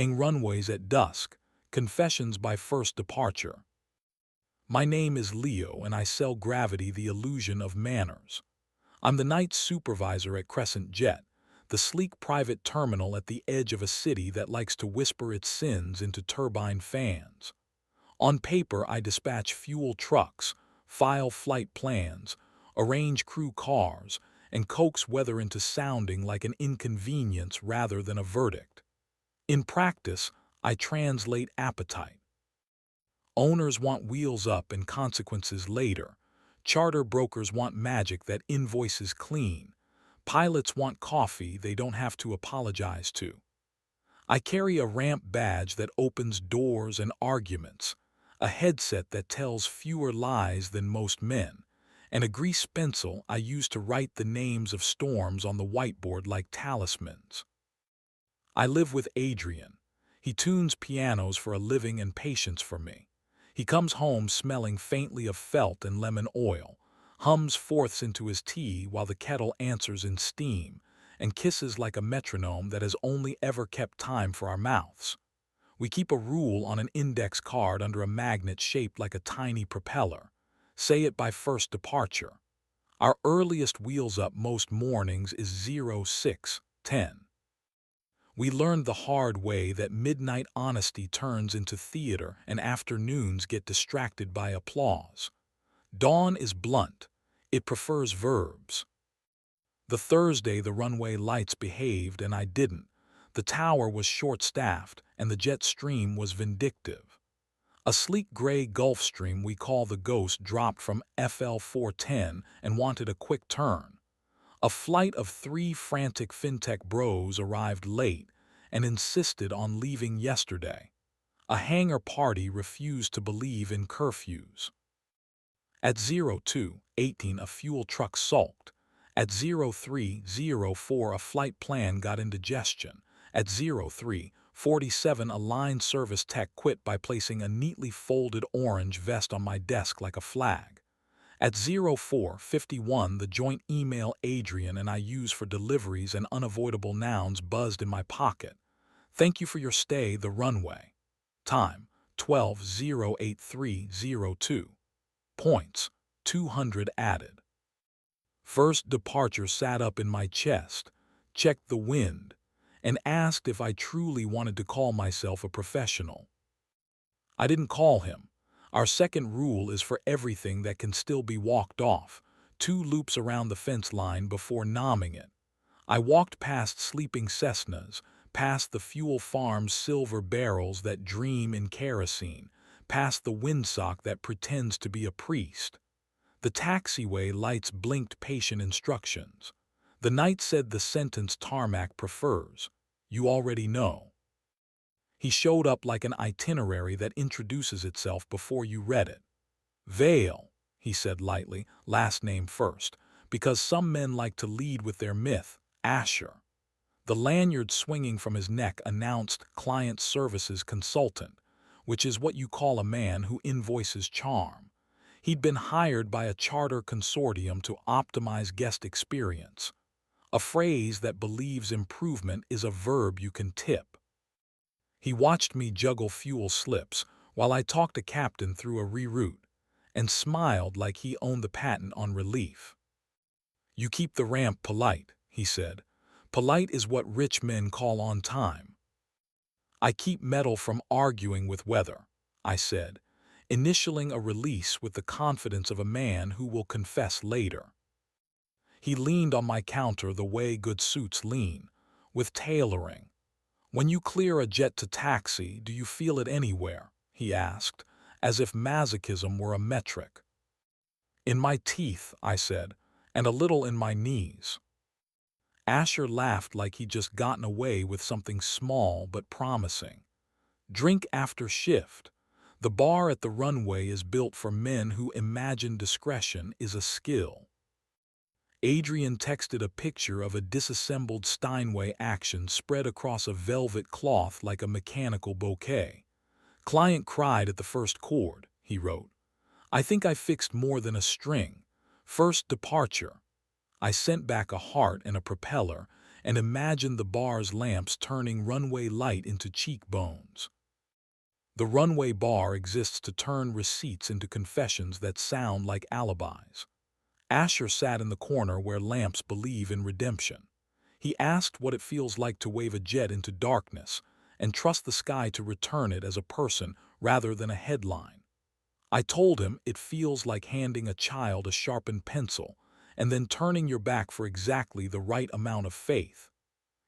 runways at dusk, confessions by first departure. My name is Leo and I sell gravity the illusion of manners. I'm the night supervisor at Crescent Jet, the sleek private terminal at the edge of a city that likes to whisper its sins into turbine fans. On paper, I dispatch fuel trucks, file flight plans, arrange crew cars, and coax weather into sounding like an inconvenience rather than a verdict. In practice, I translate appetite. Owners want wheels up and consequences later. Charter brokers want magic that invoices clean. Pilots want coffee they don't have to apologize to. I carry a ramp badge that opens doors and arguments, a headset that tells fewer lies than most men, and a grease pencil I use to write the names of storms on the whiteboard like talismans. I live with Adrian. He tunes pianos for a living and patience for me. He comes home smelling faintly of felt and lemon oil, hums fourths into his tea while the kettle answers in steam, and kisses like a metronome that has only ever kept time for our mouths. We keep a rule on an index card under a magnet shaped like a tiny propeller. Say it by first departure. Our earliest wheels up most mornings is 06:10. We learned the hard way that midnight honesty turns into theater and afternoons get distracted by applause. Dawn is blunt. It prefers verbs. The Thursday the runway lights behaved and I didn't. The tower was short-staffed and the jet stream was vindictive. A sleek gray Gulfstream we call the Ghost dropped from FL 410 and wanted a quick turn. A flight of 3 frantic fintech bros arrived late and insisted on leaving yesterday. A hangar party refused to believe in curfews. At 02:18 a fuel truck sulked. At 03:04 a flight plan got indigestion. At 03:47 a line service tech quit by placing a neatly folded orange vest on my desk like a flag. At 04:51 the joint email Adrian and I use for deliveries and unavoidable nouns buzzed in my pocket. Thank you for your stay, the runway. Time, 12:083:02. Points, 200 added. First departure sat up in my chest, checked the wind, and asked if I truly wanted to call myself a professional. I didn't call him. Our second rule is for everything that can still be walked off, 2 loops around the fence line before nomming it. I walked past sleeping Cessnas, past the fuel farm's silver barrels that dream in kerosene, past the windsock that pretends to be a priest. The taxiway lights blinked patient instructions. The night said the sentence tarmac prefers. You already know. He showed up like an itinerary that introduces itself before you read it. Vale, he said lightly, last name first, because some men like to lead with their myth, Asher. The lanyard swinging from his neck announced client services consultant, which is what you call a man who invoices charm. He'd been hired by a charter consortium to optimize guest experience. A phrase that believes improvement is a verb you can tip. He watched me juggle fuel slips while I talked a captain through a reroute, and smiled like he owned the patent on relief. You keep the ramp polite, he said. Polite is what rich men call on time. I keep metal from arguing with weather, I said, initialing a release with the confidence of a man who will confess later. He leaned on my counter the way good suits lean, with tailoring. When you clear a jet to taxi, do you feel it anywhere? He asked, as if masochism were a metric. In my teeth, I said, and a little in my knees. Asher laughed like he'd just gotten away with something small but promising. Drink after shift. The bar at the runway is built for men who imagine discretion is a skill. Adrian texted a picture of a disassembled Steinway action spread across a velvet cloth like a mechanical bouquet. Client cried at the first chord, he wrote. I think I fixed more than a string. First departure. I sent back a heart and a propeller, and imagine the bar's lamps turning runway light into cheekbones. The runway bar exists to turn receipts into confessions that sound like alibis. Asher sat in the corner where lamps believe in redemption. He asked what it feels like to wave a jet into darkness and trust the sky to return it as a person rather than a headline. I told him it feels like handing a child a sharpened pencil and then turning your back for exactly the right amount of faith.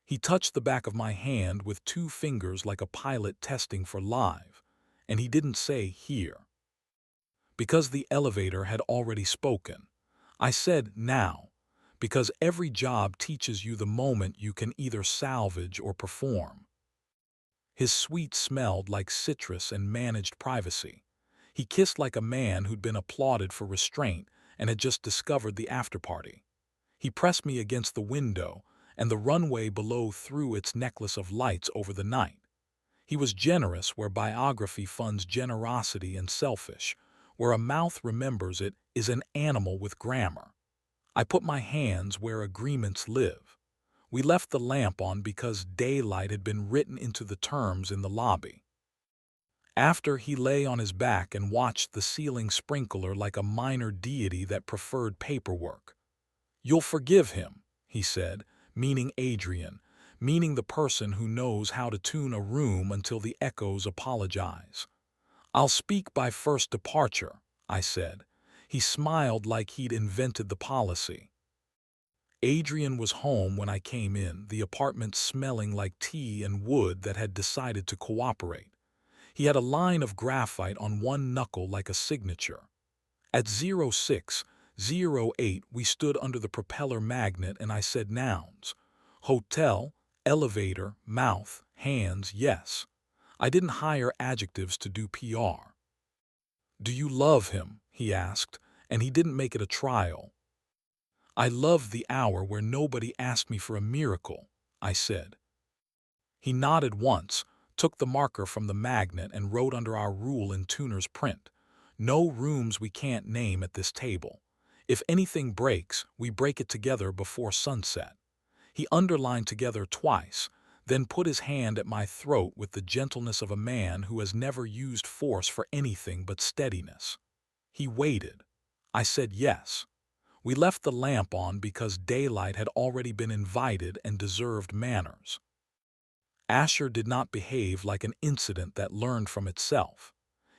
He touched the back of my hand with 2 fingers like a pilot testing for live, and he didn't say here. Because the elevator had already spoken, I said now, because every job teaches you the moment you can either salvage or perform. His suite smelled like citrus and managed privacy. He kissed like a man who'd been applauded for restraint and had just discovered the afterparty. He pressed me against the window, and the runway below threw its necklace of lights over the night. He was generous where biography funds generosity, and selfish where a mouth remembers it is an animal with grammar. I put my hands where agreements live. We left the lamp on because daylight had been written into the terms in the lobby. After, he lay on his back and watched the ceiling sprinkler like a minor deity that preferred paperwork. "You'll forgive him," he said, meaning Adrian, meaning the person who knows how to tune a room until the echoes apologize. "I'll speak by first departure," I said. He smiled like he'd invented the policy. Adrian was home when I came in, the apartment smelling like tea and wood that had decided to cooperate. He had a line of graphite on one knuckle like a signature. At 06:08 we stood under the propeller magnet and I said nouns. Hotel, elevator, mouth, hands, yes. I didn't hire adjectives to do PR. "Do you love him?" he asked, and he didn't make it a trial. "I loved the hour where nobody asked me for a miracle," I said. He nodded once, took the marker from the magnet and wrote under our rule in Tuner's print. "No rooms we can't name at this table. If anything breaks, we break it together before sunset." He underlined together twice, then put his hand at my throat with the gentleness of a man who has never used force for anything but steadiness. He waited. I said yes. We left the lamp on because daylight had already been invited and deserved manners. Asher did not behave like an incident that learned from itself.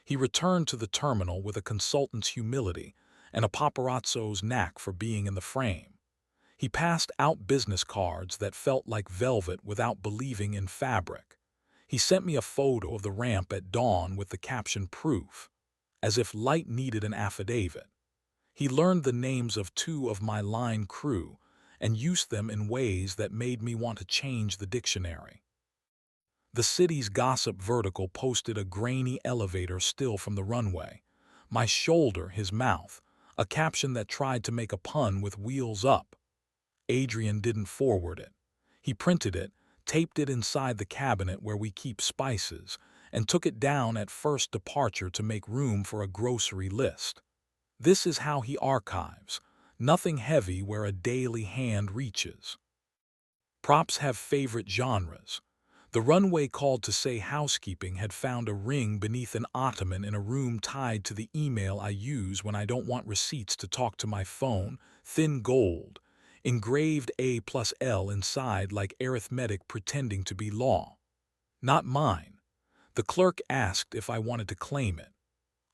He returned to the terminal with a consultant's humility and a paparazzo's knack for being in the frame. He passed out business cards that felt like velvet without believing in fabric. He sent me a photo of the ramp at dawn with the caption "Proof," as if light needed an affidavit. He learned the names of 2 of my line crew and used them in ways that made me want to change the dictionary. The city's gossip vertical posted a grainy elevator still from the runway. My shoulder, his mouth, a caption that tried to make a pun with wheels up. Adrian didn't forward it. He printed it, taped it inside the cabinet where we keep spices, and took it down at first departure to make room for a grocery list. This is how he archives. Nothing heavy where a daily hand reaches. Props have favorite genres. The runway called to say housekeeping had found a ring beneath an ottoman in a room tied to the email I use when I don't want receipts to talk to my phone, thin gold, engraved A+L inside like arithmetic pretending to be law. Not mine. The clerk asked if I wanted to claim it.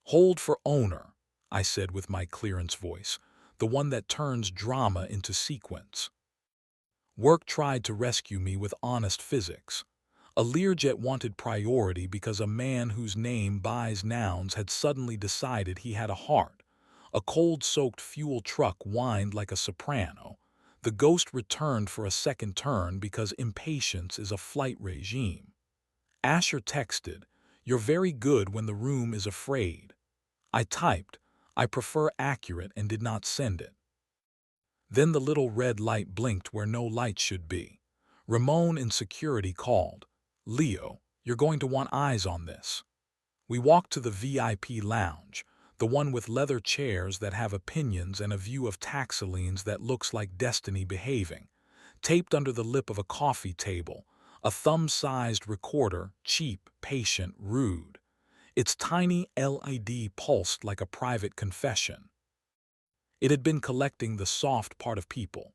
"Hold for owner," I said with my clearance voice, the one that turns drama into sequence. Work tried to rescue me with honest physics. A Learjet wanted priority because a man whose name buys nouns had suddenly decided he had a heart. A cold-soaked fuel truck whined like a soprano. The ghost returned for a second turn because impatience is a flight regime. Asher texted, "You're very good when the room is afraid." I typed, "I prefer accurate," and did not send it. Then the little red light blinked where no light should be. Ramon in security called, "Leo, you're going to want eyes on this." We walked to the VIP lounge, the one with leather chairs that have opinions and a view of taxilines that looks like destiny behaving. Taped under the lip of a coffee table, a thumb-sized recorder, cheap, patient, rude. Its tiny LED pulsed like a private confession. It had been collecting the soft part of people.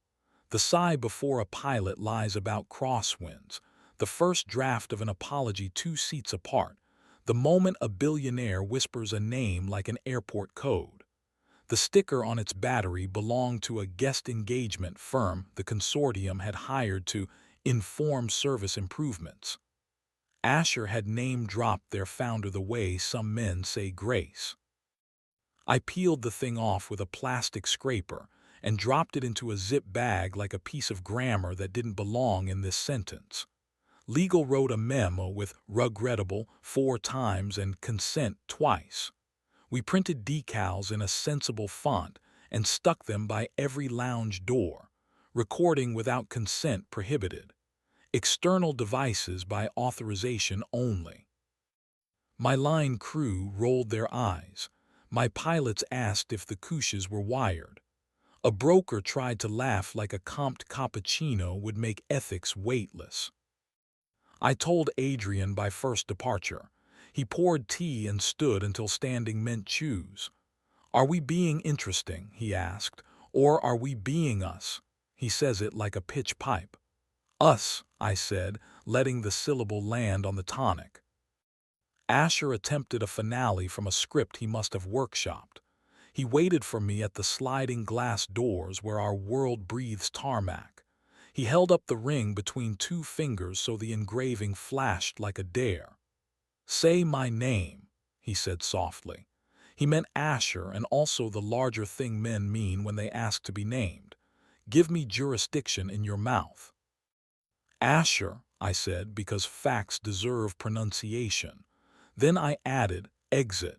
The sigh before a pilot lies about crosswinds, the first draft of an apology 2 seats apart, the moment a billionaire whispers a name like an airport code. The sticker on its battery belonged to a guest engagement firm the consortium had hired to inform service improvements. Asher had name-dropped their founder the way some men say grace. I peeled the thing off with a plastic scraper and dropped it into a zip bag like a piece of grammar that didn't belong in this sentence. Legal wrote a memo with regrettable 4 times and consent twice. We printed decals in a sensible font and stuck them by every lounge door. Recording without consent prohibited. External devices by authorization only. My line crew rolled their eyes. My pilots asked if the couches were wired. A broker tried to laugh like a comped cappuccino would make ethics weightless. I told Adrian by first departure. He poured tea and stood until standing meant choose. Are we being interesting, he asked, or are we being us? He says it like a pitch pipe. Us, I said, letting the syllable land on the tonic. Asher attempted a finale from a script he must have workshopped. He waited for me at the sliding glass doors where our world breathes tarmac. He held up the ring between 2 fingers so the engraving flashed like a dare. Say my name, he said softly. He meant Asher and also the larger thing men mean when they ask to be named. Give me jurisdiction in your mouth. Asher, I said, because facts deserve pronunciation. Then I added, exit.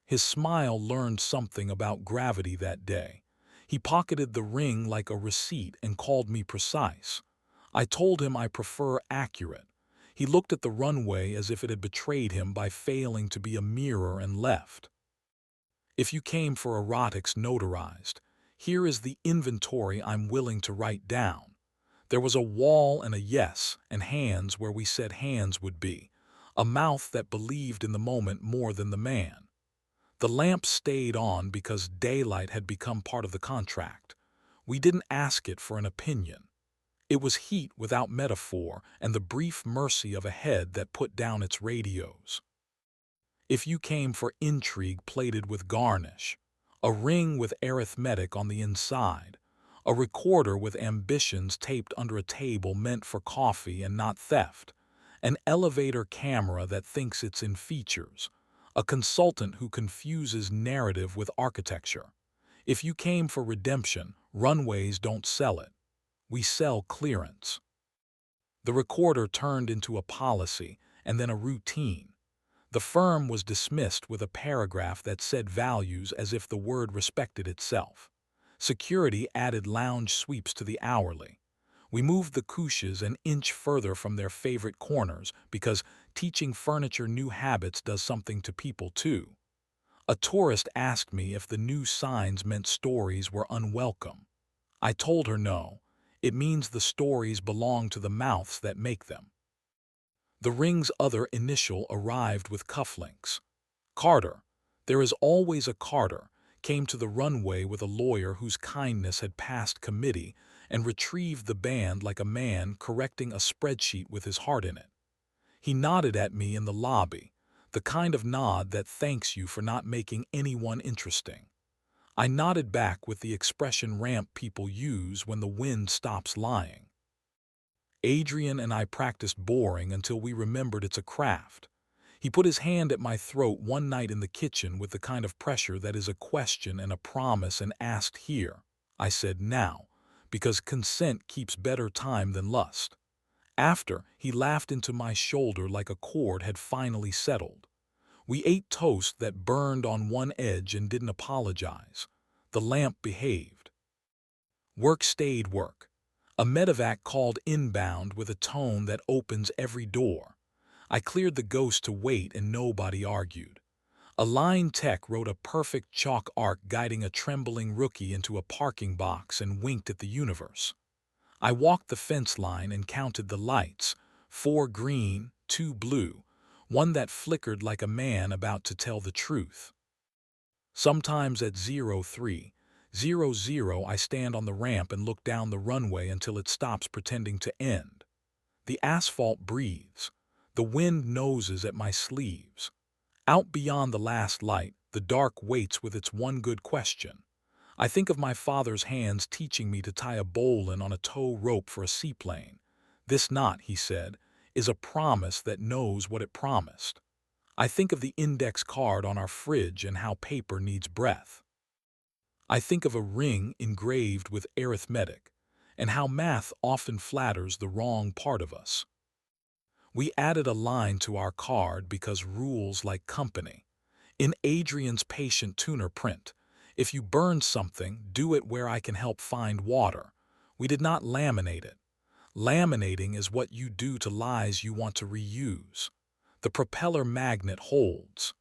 His smile learned something about gravity that day. He pocketed the ring like a receipt and called me precise. I told him I prefer accurate. He looked at the runway as if it had betrayed him by failing to be a mirror and left. If you came for erotics notarized, here is the inventory I'm willing to write down. There was a wall and a yes, and hands where we said hands would be, a mouth that believed in the moment more than the man. The lamp stayed on because daylight had become part of the contract. We didn't ask it for an opinion. It was heat without metaphor and the brief mercy of a head that put down its radios. If you came for intrigue plated with garnish, a ring with arithmetic on the inside, a recorder with ambitions taped under a table meant for coffee and not theft, an elevator camera that thinks it's in features, a consultant who confuses narrative with architecture. If you came for redemption, runways don't sell it. We sell clearance. The recorder turned into a policy and then a routine. The firm was dismissed with a paragraph that said values as if the word respected itself. Security added lounge sweeps to the hourly. We moved the couches an inch further from their favorite corners because teaching furniture new habits does something to people too. A tourist asked me if the new signs meant stories were unwelcome. I told her no. It means the stories belong to the mouths that make them. The ring's other initial arrived with cufflinks. Carter, there is always a Carter, came to the runway with a lawyer whose kindness had passed committee and retrieved the band like a man correcting a spreadsheet with his heart in it. He nodded at me in the lobby, the kind of nod that thanks you for not making anyone interesting. I nodded back with the expression ramp people use when the wind stops lying. Adrian and I practiced boring until we remembered it's a craft. He put his hand at my throat one night in the kitchen with the kind of pressure that is a question and a promise and asked here. I said now, because consent keeps better time than lust. After, he laughed into my shoulder like a chord had finally settled. We ate toast that burned on one edge and didn't apologize. The lamp behaved. Work stayed work. A medevac called inbound with a tone that opens every door. I cleared the ghost to wait and nobody argued. A line tech wrote a perfect chalk arc guiding a trembling rookie into a parking box and winked at the universe. I walked the fence line and counted the lights, 4 green, 2 blue, one that flickered like a man about to tell the truth. Sometimes at 03:00, I stand on the ramp and look down the runway until it stops pretending to end. The asphalt breathes. The wind noses at my sleeves. Out beyond the last light, the dark waits with its one good question. I think of my father's hands teaching me to tie a bowline on a tow rope for a seaplane. This knot, he said, is a promise that knows what it promised. I think of the index card on our fridge and how paper needs breath. I think of a ring engraved with arithmetic and how math often flatters the wrong part of us. We added a line to our card because rules like company. In Adrian's patient tuner print, if you burn something, do it where I can help find water. We did not laminate it. Laminating is what you do to lies you want to reuse. The propeller magnet holds.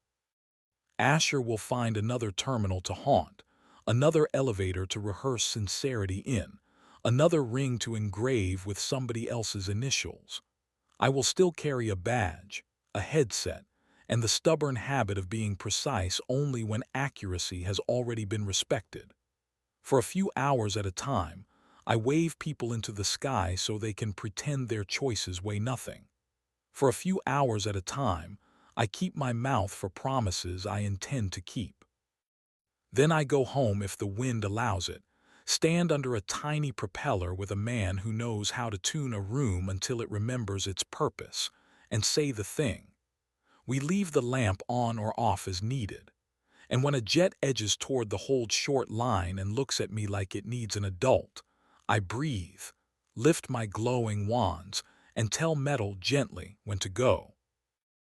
Asher will find another terminal to haunt, another elevator to rehearse sincerity in, another ring to engrave with somebody else's initials. I will still carry a badge, a headset, and the stubborn habit of being precise only when accuracy has already been respected. For a few hours at a time, I wave people into the sky so they can pretend their choices weigh nothing. For a few hours at a time, I keep my mouth for promises I intend to keep. Then I go home if the wind allows it, stand under a tiny propeller with a man who knows how to tune a room until it remembers its purpose, and say the thing. We leave the lamp on or off as needed. And when a jet edges toward the hold short line and looks at me like it needs an adult, I breathe, lift my glowing wands, and tell metal gently when to go.